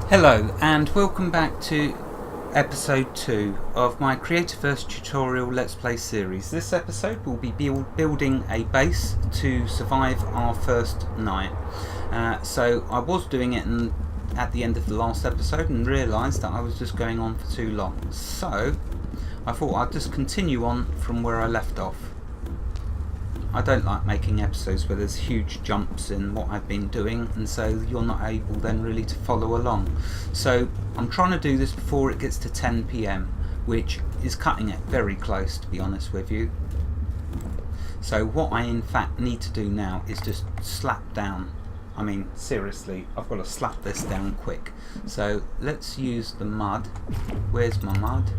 Hello and welcome back to episode 2 of my Creativerse tutorial Let's Play series. This episode will be building a base to survive our first night. So I was doing it at the end of the last episode and realised that I was just going on for too long. So I thought I'd just continue on from where I left off. I don't like making episodes where there's huge jumps in what I've been doing, and so you're not able then really to follow along. So I'm trying to do this before it gets to 10 PM, which is cutting it very close, to be honest with you. So what I in fact need to do now is just slap down. I mean, seriously, I've got to slap this down quick. So let's use the mud. Where's my mud?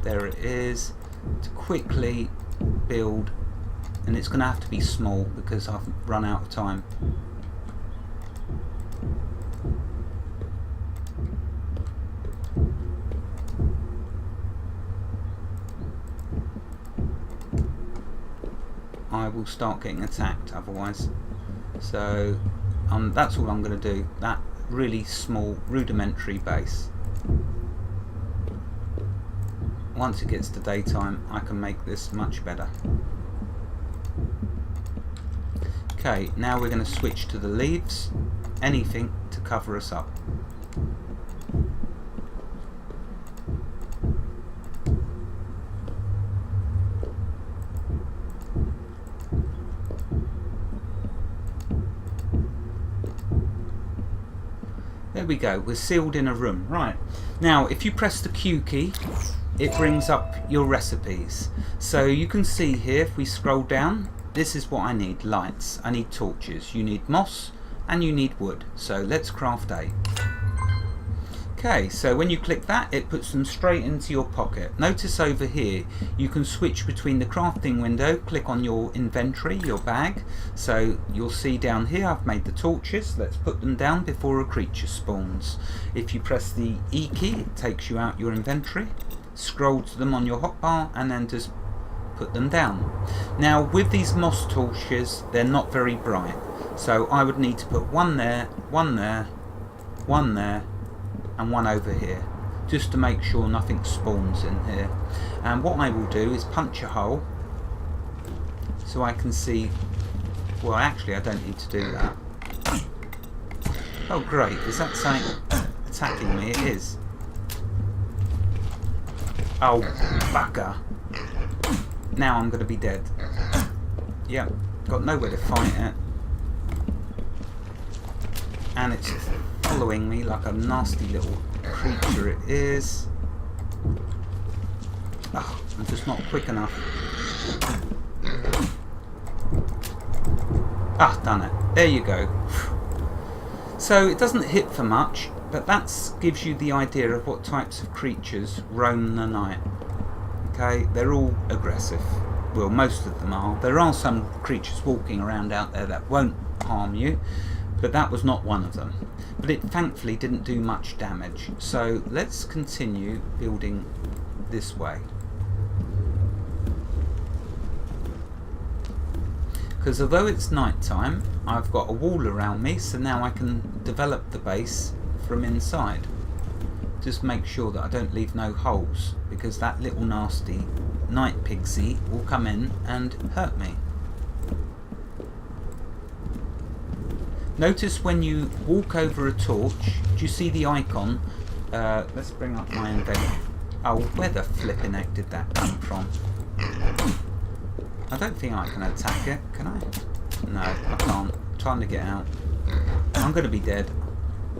There it is. To quickly build. And it's going to have to be small because I've run out of time. I will start getting attacked otherwise. So that's all I'm going to do. That really small rudimentary base. Once it gets to daytime, I can make this much better. Okay, now we're going to switch to the leaves, anything to cover us up. There we go, we're sealed in a room. Right, now if you press the Q key, it brings up your recipes. So you can see here, if we scroll down, this is what I need: lights, I need torches, you need moss, and you need wood. So let's craft 8. Okay, so when you click that, it puts them straight into your pocket. Notice over here, you can switch between the crafting window, click on your inventory, your bag. So you'll see down here, I've made the torches. Let's put them down before a creature spawns. If you press the E key, it takes you out your inventory. Scroll to them on your hotbar, and then just put them down. Now with these moss torches, they're not very bright, so I would need to put one there, one there, one there, and one over here, just to make sure nothing spawns in here. And what I will do is punch a hole so I can see. Well, actually I don't need to do that. Oh great, is that something attacking me? It is. Oh bugger. Now I'm going to be dead. Yeah, got nowhere to fight it. And it's following me like a nasty little creature it is. Oh, I'm just not quick enough. Ah, done it. There you go. So it doesn't hit for much, but that gives you the idea of what types of creatures roam the night. Okay, they're all aggressive. Well, most of them are. There are some creatures walking around out there that won't harm you, but that was not one of them. But it thankfully didn't do much damage. So let's continue building this way. Because although it's night time, I've got a wall around me, so now I can develop the base from inside. Just make sure that I don't leave no holes, because that little nasty night pigsy will come in and hurt me. Notice when you walk over a torch, do you see the icon? Let's bring up my inventory. Oh, where the flipping heck did that come from? I don't think I can attack it, can I? No, I can't. I'm trying to get out. I'm going to be dead.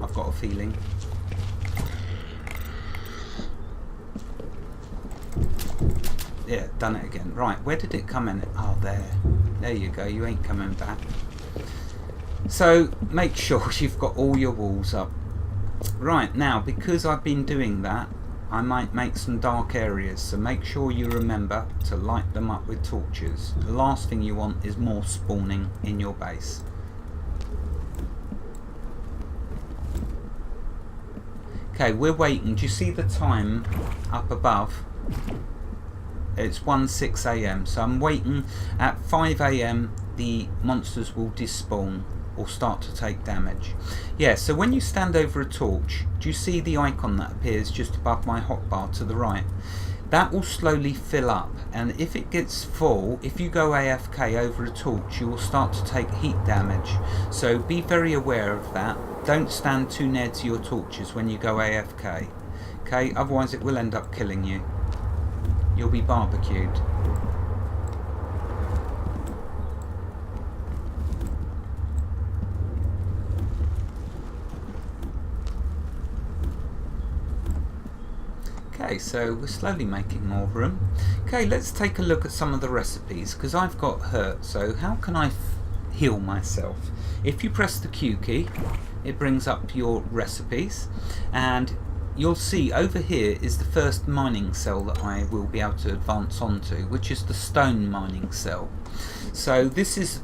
I've got a feeling. Yeah, done it again. Right, where did it come in? Oh, there. There you go. You ain't coming back. So make sure you've got all your walls up. Right, now because I've been doing that, I might make some dark areas, so make sure you remember to light them up with torches. The last thing you want is more spawning in your base. Okay, we're waiting. Do you see the time up above? It's 1:06 AM, so I'm waiting. At 5 AM the monsters will despawn. or start to take damage. Yeah, so when you stand over a torch, do you see the icon that appears just above my hotbar to the right? That will slowly fill up, and if it gets full, if you go AFK over a torch, you will start to take heat damage. So be very aware of that. Don't stand too near to your torches when you go AFK. Okay, otherwise it will end up killing you. You'll be barbecued. Okay, so we're slowly making more room. Okay, let's take a look at some of the recipes, because I've got hurt, so how can I heal myself? If you press the Q key, it brings up your recipes, and you'll see over here is the first mining cell that I will be able to advance onto, which is the stone mining cell. So this is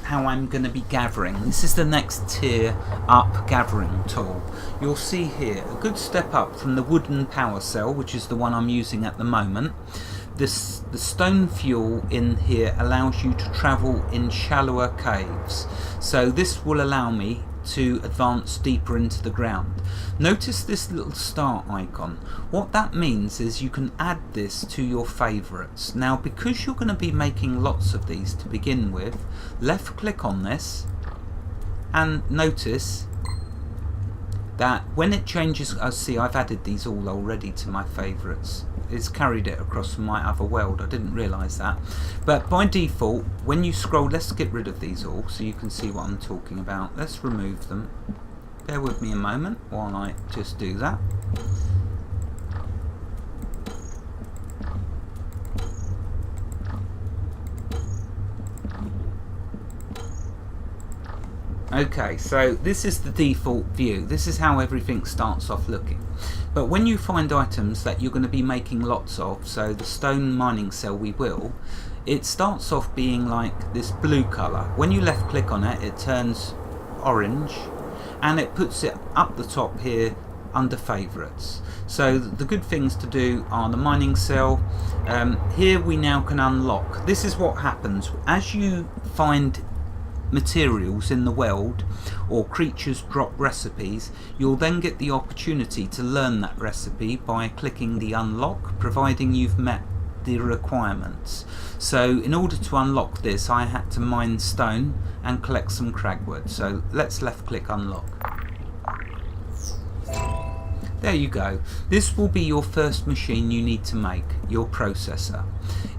how I'm going to be gathering. This is the next tier up gathering tool. You'll see here a good step up from the wooden power cell, which is the one I'm using at the moment. The stone fuel in here allows you to travel in shallower caves. So this will allow me to advance deeper into the ground. Notice this little star icon. What that means is you can add this to your favourites. Now, because you're going to be making lots of these to begin with, left click on this and notice that when it changes, see, I've added these all already to my favourites. It's carried it across from my other world. I didn't realise that. But by default, when you scroll, let's get rid of these all so you can see what I'm talking about. Let's remove them. Bear with me a moment while I just do that. Okay, so this is the default view. This is how everything starts off looking. But when you find items that you're going to be making lots of, so the stone mining cell we will, it starts off being like this blue colour. When you left click on it, it turns orange, and it puts it up the top here under favourites. So the good things to do are the mining cell. Here we now can unlock. This is what happens as you find materials in the world or creatures drop recipes. You'll then get the opportunity to learn that recipe by clicking the unlock, providing you've met the requirements. So in order to unlock this, I had to mine stone and collect some cragwood. So let's left click unlock. There you go. This will be your first machine you need to make, your processor.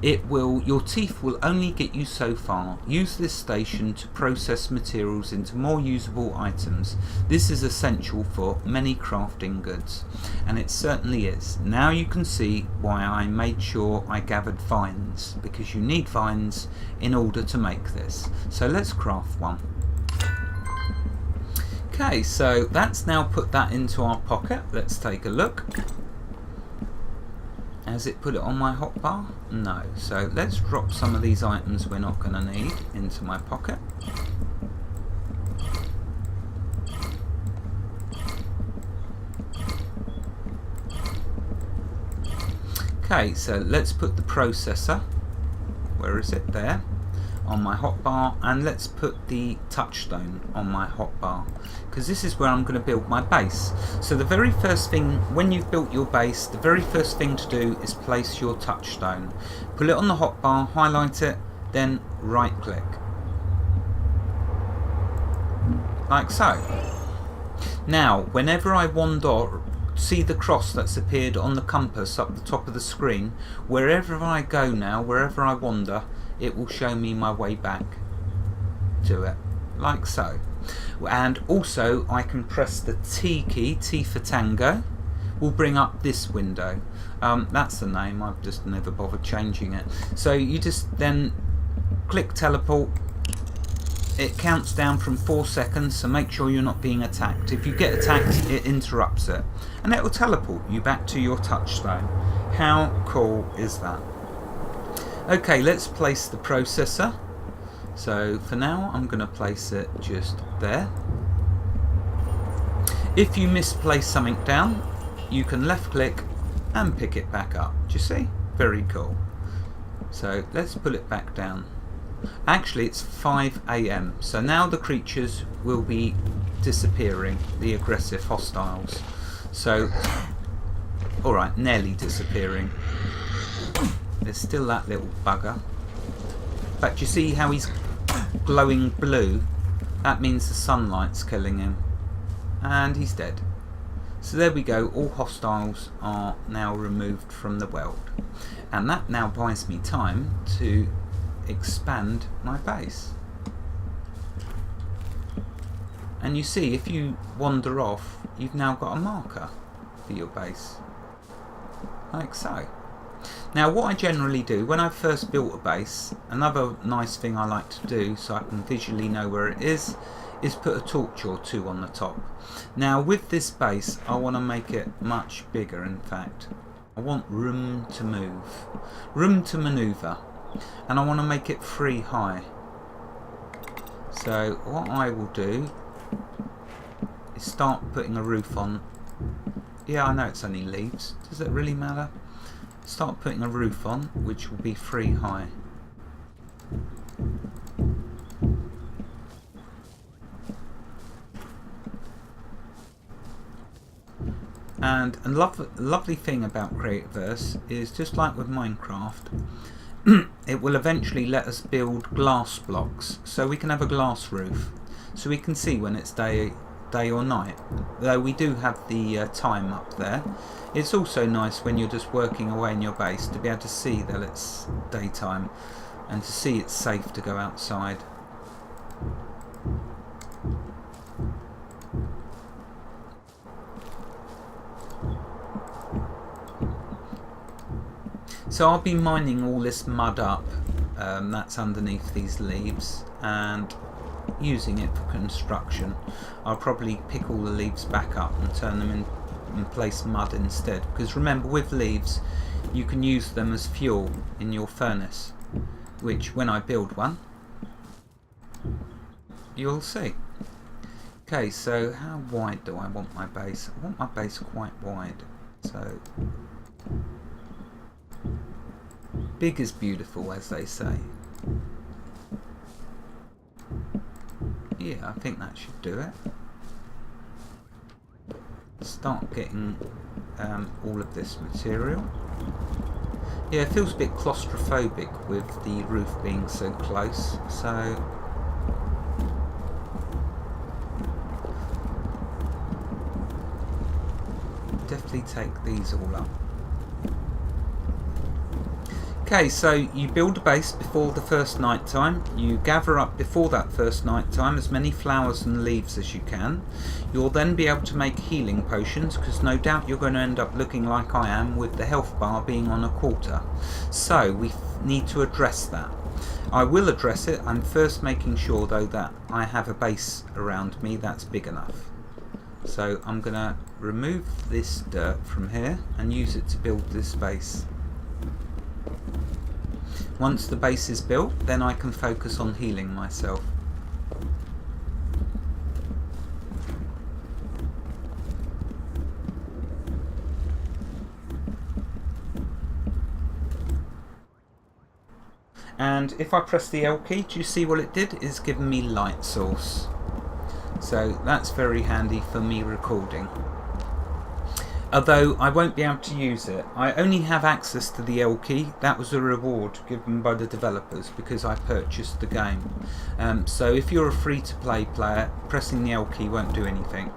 Your teeth will only get you so far. Use this station to process materials into more usable items. This is essential for many crafting goods, and it certainly is. Now you can see why I made sure I gathered vines, because you need vines in order to make this. So let's craft one. Okay, so that's now put that into our pocket. Let's take a look. Has it put it on my hotbar? No. So let's drop some of these items we're not going to need into my pocket. Okay, so let's put the processor, where is it? There. On my hotbar, and let's put the touchstone on my hotbar, because this is where I'm going to build my base. So the very first thing, when you've built your base, the very first thing to do is place your touchstone. Put it on the hotbar, highlight it, then right click, like so. Now whenever I wander, see the cross that's appeared on the compass up the top of the screen, wherever I go now, wherever I wander, it will show me my way back to it, like so. And also I can press the T key, T for Tango, will bring up this window. That's the name, I've just never bothered changing it. So you just then click teleport. It counts down from 4 seconds, so make sure you're not being attacked. If you get attacked, it interrupts it, and it will teleport you back to your touchstone. How cool is that? Okay, let's place the processor. So for now I'm going to place it just there. If you misplace something down, you can left click and pick it back up. Do you see? Very cool. So let's put it back down Actually, it's 5 AM. So now the creatures will be disappearing, the aggressive hostiles. So, alright, nearly disappearing. There's still that little bugger. But you see how he's glowing blue? That means the sunlight's killing him. And he's dead. So there we go, all hostiles are now removed from the world. And that now buys me time to expand my base. And you see, if you wander off, you've now got a marker for your base. Like so. Now what I generally do, when I've first built a base, another nice thing I like to do so I can visually know where it is put a torch or two on the top. Now with this base, I want to make it much bigger. In fact, I want room to move, room to maneuver, and I want to make it 3 high. So what I will do is start putting a roof on. Yeah, I know it's only leaves. Does it really matter? Start putting a roof on, which will be 3 high. And a lovely thing about Creativerse is, just like with Minecraft, it will eventually let us build glass blocks, so we can have a glass roof, so we can see when it's day or night. Though we do have the time up there, it's also nice when you're just working away in your base to be able to see that it's daytime and to see it's safe to go outside. So I'll be mining all this mud up that's underneath these leaves and using it for construction. I'll probably pick all the leaves back up and turn them in and place mud instead, because remember, with leaves you can use them as fuel in your furnace, which when I build one you'll see. Okay, so how wide do I want my base? I want my base quite wide, so big is beautiful, as they say. Yeah, I think that should do it. Start getting all of this material. Yeah, it feels a bit claustrophobic with the roof being so close, so definitely take these all up. Okay, so you build a base before the first night time. You gather up before that first night time as many flowers and leaves as you can. You'll then be able to make healing potions, because no doubt you're going to end up looking like I am, with the health bar being on 1/4. So we need to address that. I will address it. I'm first making sure though that I have a base around me that's big enough. So I'm going to remove this dirt from here and use it to build this base. Once the base is built, then I can focus on healing myself. And if I press the L key, do you see what it did? It's given me light source. So that's very handy for me recording. Although I won't be able to use it. I only have access to the L key. That was a reward given by the developers because I purchased the game. So if you're a free-to-play player, pressing the L key won't do anything.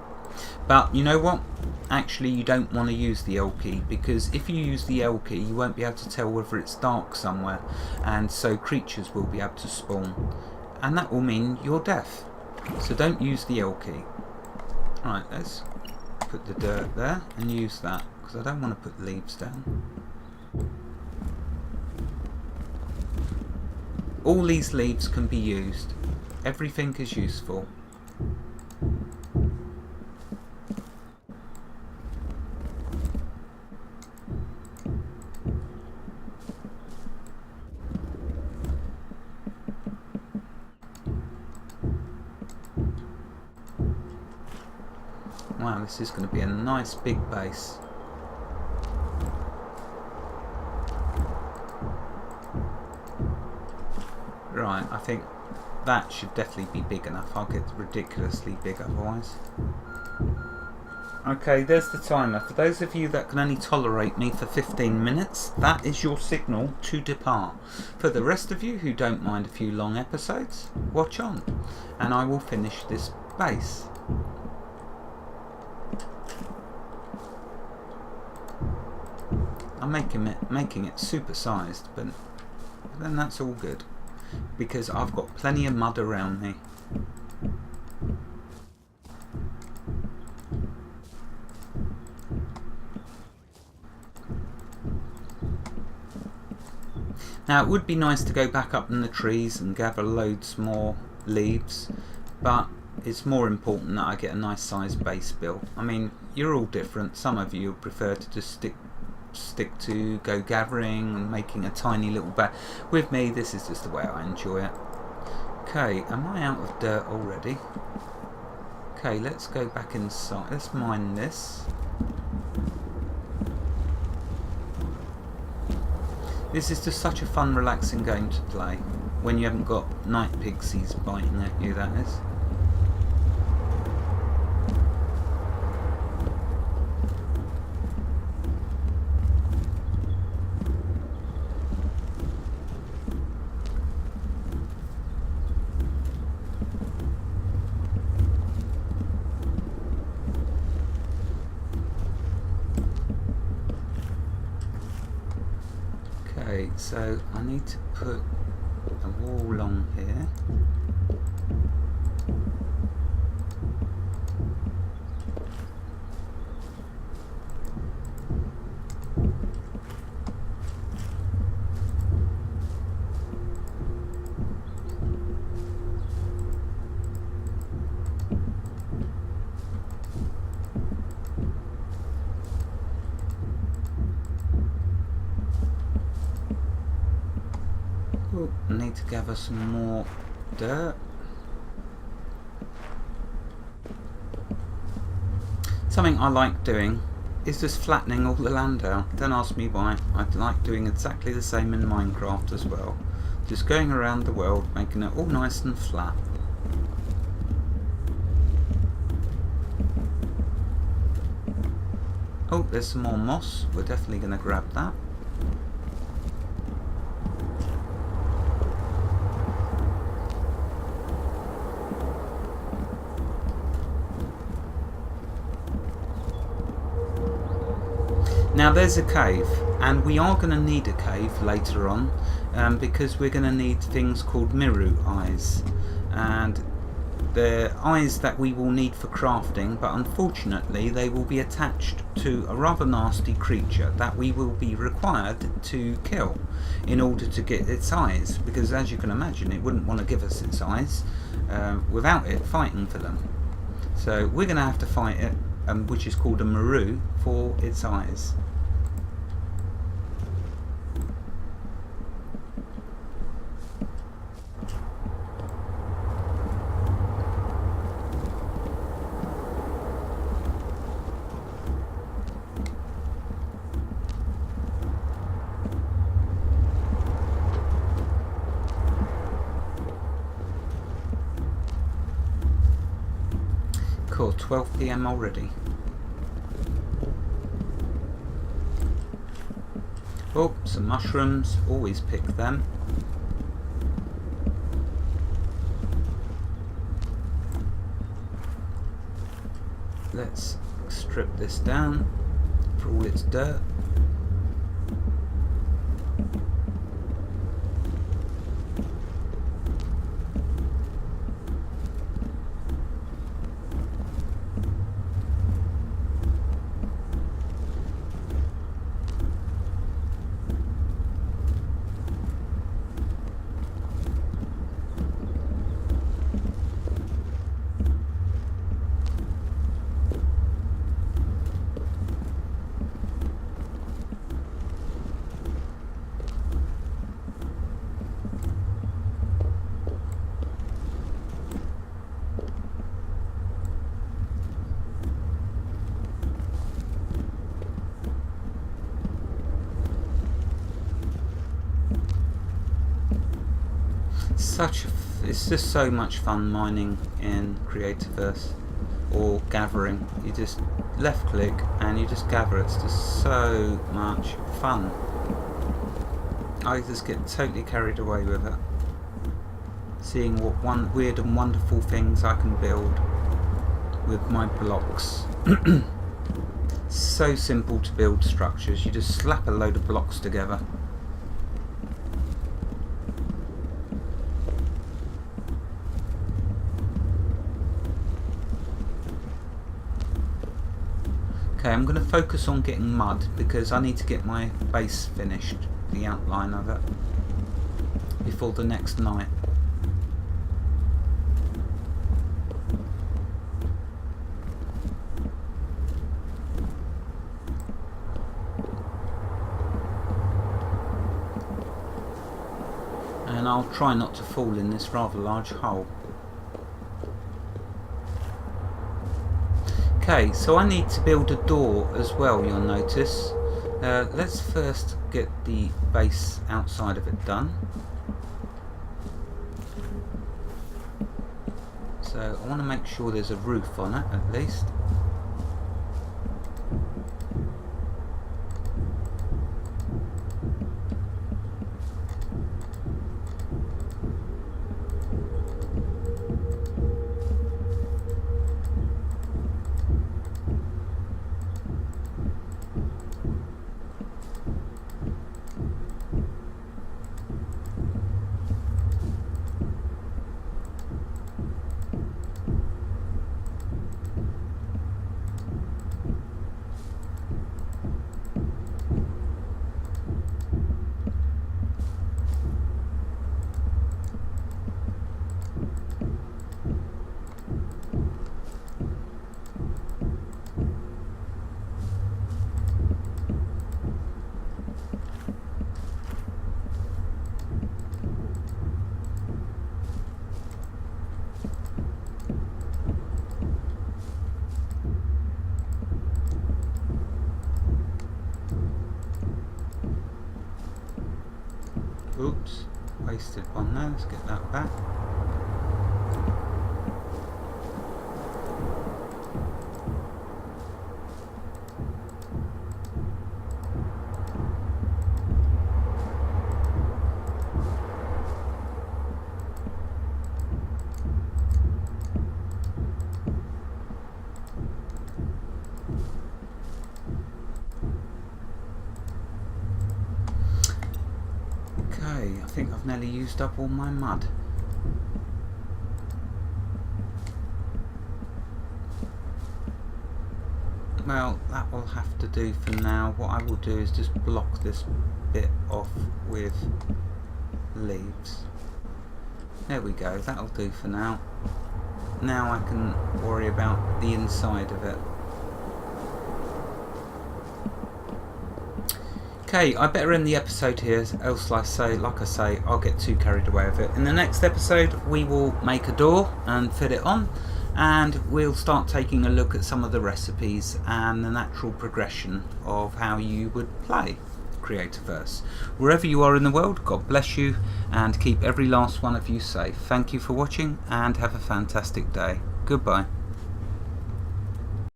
But you know what? Actually, you don't want to use the L key, because if you use the L key you won't be able to tell whether it's dark somewhere, and so creatures will be able to spawn, and that will mean your death. So don't use the L key. Alright, let's put the dirt there and use that, because I don't want to put leaves down. All these leaves can be used. Everything is useful. Wow, this is going to be a nice big base. Right, I think that should definitely be big enough. I'll get ridiculously big otherwise. Okay, there's the timer. For those of you that can only tolerate me for 15 minutes, that is your signal to depart. For the rest of you who don't mind a few long episodes, watch on, and I will finish this base. I'm making it super sized, but then that's all good, because I've got plenty of mud around me. Now it would be nice to go back up in the trees and gather loads more leaves, but it's more important that I get a nice sized base built. I mean, you're all different. Some of you prefer to just stick to go gathering and making a tiny little bed. With me, this is just the way I enjoy it. Okay, am I out of dirt already? Okay, let's go back inside. Let's mine this. This is just such a fun, relaxing game to play when you haven't got night pixies biting at you, that is. Okay, so I need to put a wall along here. I need to gather some more dirt. Something I like doing is just flattening all the land out. Don't ask me why. I like doing exactly the same in Minecraft as well. Just going around the world, making it all nice and flat. Oh, there's some more moss. We're definitely going to grab that. Now there's a cave, and we are going to need a cave later on, because we're going to need things called miru eyes, and they're eyes that we will need for crafting, but unfortunately they will be attached to a rather nasty creature that we will be required to kill in order to get its eyes, because as you can imagine it wouldn't want to give us its eyes without it fighting for them. So we're going to have to fight it, which is called a miru, for its eyes. Cool, 12 PM already. Oh, some mushrooms, always pick them. Let's strip this down for all its dirt. it's just so much fun mining in Creativerse, or gathering. You just left click and you just gather. It's just so much fun. I just get totally carried away with it, seeing what weird and wonderful things I can build with my blocks. So simple to build structures. You just slap a load of blocks together. Okay, I'm going to focus on getting mud because I need to get my base finished, the outline of it, before the next night. And I'll try not to fall in this rather large hole. Okay, so I need to build a door as well, you'll notice. Let's first get the base outside of it done. So I want to make sure there's a roof on it at least. Oops, wasted one there, let's get that back. I think I've nearly used up all my mud. Well, that will have to do for now. What I will do is just block this bit off with leaves. There we go, that'll do for now. Now I can worry about the inside of it. Okay, I better end the episode here, else like I say, I'll get too carried away with it. In the next episode, we will make a door and fit it on, and we'll start taking a look at some of the recipes and the natural progression of how you would play Creativerse. Wherever you are in the world, God bless you, and keep every last one of you safe. Thank you for watching, and have a fantastic day. Goodbye.